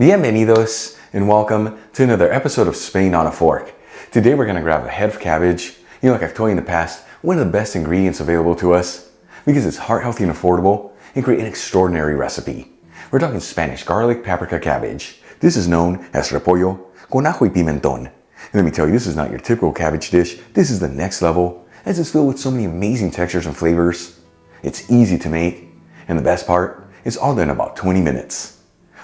Bienvenidos and welcome to another episode of Spain on a Fork. Today we're going to grab a head of cabbage. You know, like I've told you in the past, one of the best ingredients available to us because it's heart healthy and affordable and create an extraordinary recipe. We're talking Spanish garlic paprika cabbage. This is known as repollo con ajo y pimentón. And let me tell you, this is not your typical cabbage dish. This is the next level as it's filled with so many amazing textures and flavors. It's easy to make, and the best part, it's all done in about 20 minutes.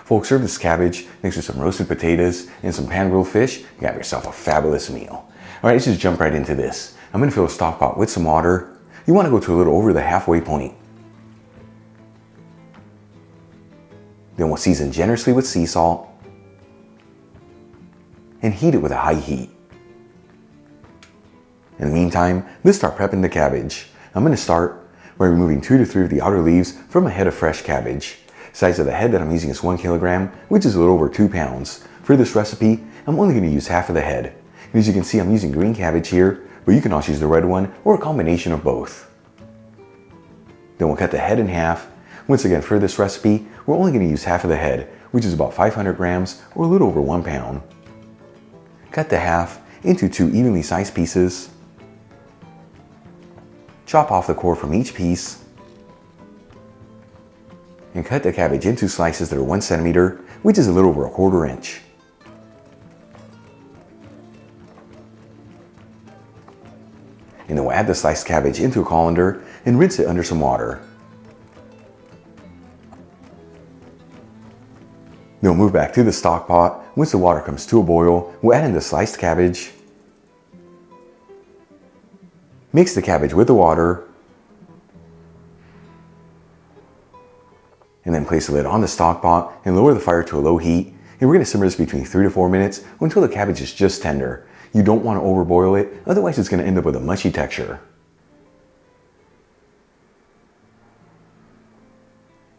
Folks, serve this cabbage next to some roasted potatoes and some pan-grilled fish. You have yourself a fabulous meal. All right, let's just jump right into this. I'm gonna fill a stock pot with some water. You wanna go to a little over the halfway point. Then we'll season generously with sea salt and heat it with a high heat. In the meantime, let's start prepping the cabbage. I'm gonna start by removing 2 to 3 of the outer leaves from a head of fresh cabbage. Size of the head that I'm using is 1 kilogram, which is a little over 2 pounds. For this recipe, I'm only going to use half of the head. And as you can see, I'm using green cabbage here, but you can also use the red one or a combination of both. Then we'll cut the head in half. Once again, for this recipe, we're only going to use half of the head, which is about 500 grams or a little over 1 pound. Cut the half into 2 evenly sized pieces. Chop off the core from each piece. And cut the cabbage into slices that are 1 centimeter, which is a little over 1/4 inch. And then we'll add the sliced cabbage into a colander and rinse it under some water. Then we'll move back to the stock pot. Once the water comes to a boil, we'll add in the sliced cabbage. Mix the cabbage with the water. And then place the lid on the stock pot and lower the fire to a low heat. And we're going to simmer this between 3 to 4 minutes until the cabbage is just tender. You don't want to overboil it, otherwise it's going to end up with a mushy texture.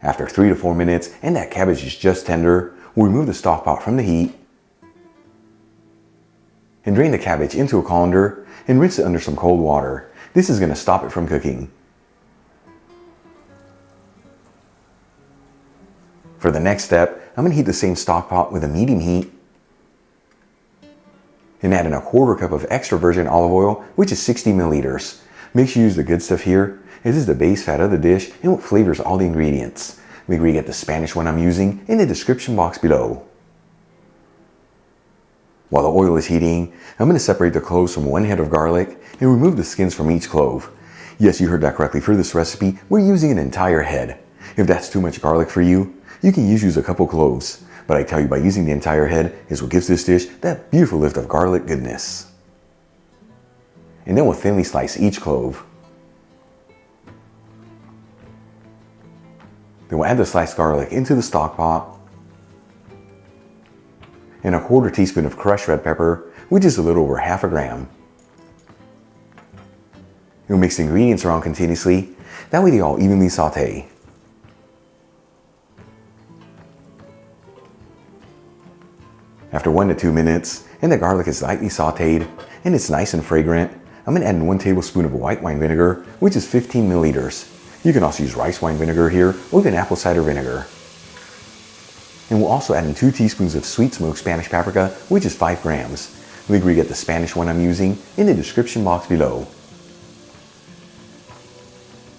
After 3 to 4 minutes and that cabbage is just tender, we'll remove the stock pot from the heat and drain the cabbage into a colander and rinse it under some cold water. This is going to stop it from cooking. For the next step, I'm going to heat the same stock pot with a medium heat and add in 1/4 cup of extra virgin olive oil, which is 60 milliliters. Make sure you use the good stuff here, as this is the base fat of the dish and what flavors all the ingredients. Make sure you get the Spanish one I'm using in the description box below. While the oil is heating, I'm going to separate the cloves from 1 head of garlic and remove the skins from each clove. Yes, you heard that correctly. For this recipe, we're using an entire head. If that's too much garlic for you, you can use a couple cloves, but I tell you, by using the entire head is what gives this dish that beautiful lift of garlic goodness. And then we'll thinly slice each clove. Then we'll add the sliced garlic into the stock pot and 1/4 teaspoon of crushed red pepper, which is a little over 1/2 gram. You'll mix the ingredients around continuously, that way they all evenly saute. After 1 to 2 minutes, and the garlic is lightly sauteed, and it's nice and fragrant, I'm going to add in 1 tablespoon of white wine vinegar, which is 15 milliliters. You can also use rice wine vinegar here, or even apple cider vinegar. And we'll also add in 2 teaspoons of sweet smoked Spanish paprika, which is 5 grams. Make sure you get the Spanish one I'm using in the description box below.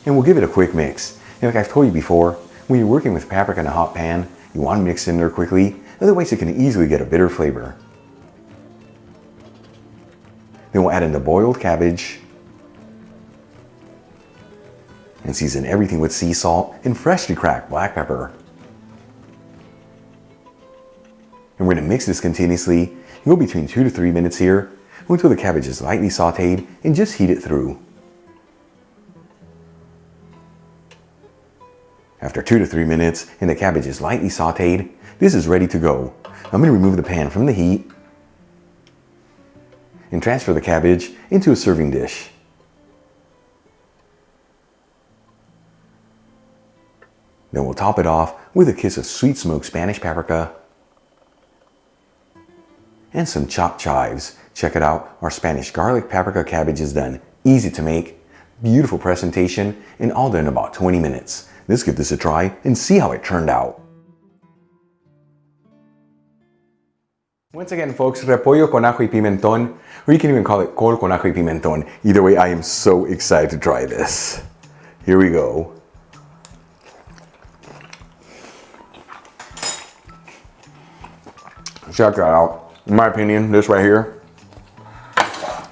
And we'll give it a quick mix. And like I've told you before, when you're working with paprika in a hot pan, you want to mix it in there quickly, otherwise it can easily get a bitter flavor. Then we'll add in the boiled cabbage and season everything with sea salt and freshly cracked black pepper. And we're going to mix this continuously and go between 2 to 3 minutes here until the cabbage is lightly sauteed and just heat it through. After 2 to 3 minutes and the cabbage is lightly sauteed, this is ready to go. I'm going to remove the pan from the heat and transfer the cabbage into a serving dish. Then we'll top it off with a kiss of sweet smoked Spanish paprika and some chopped chives. Check it out, our Spanish garlic paprika cabbage is done. Easy to make, beautiful presentation, and all done in about 20 minutes. Let's give this a try and see how it turned out. Once again, folks, repollo con ajo y pimentón, or you can even call it col con ajo y pimentón. Either way, I am so excited to try this. Here we go. Check that out. In my opinion, this right here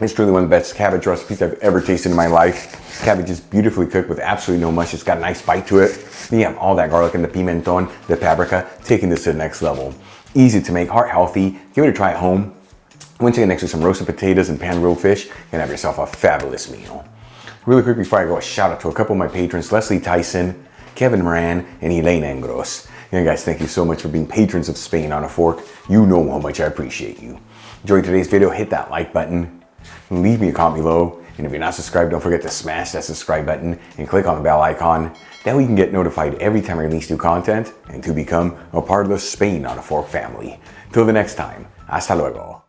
is truly one of the best cabbage recipes I've ever tasted in my life. This cabbage is beautifully cooked with absolutely no mush. It's got a nice bite to it. Then you have all that garlic and the pimentón, the paprika, taking this to the next level. Easy to make, heart healthy. Give it a try at home. Once you get next to some roasted potatoes and pan-grilled fish, you can have yourself a fabulous meal. Really quick before I go, a shout out to a couple of my patrons, Leslie Tyson, Kevin Moran, and Elaine Engros. And guys, thank you so much for being patrons of Spain on a Fork. You know how much I appreciate you. Enjoyed today's video, hit that like button, leave me a comment below, and if you're not subscribed, don't forget to smash that subscribe button and click on the bell icon. That way you can get notified every time I release new content and to become a part of the Spain on a Fork family. Till the next time, hasta luego.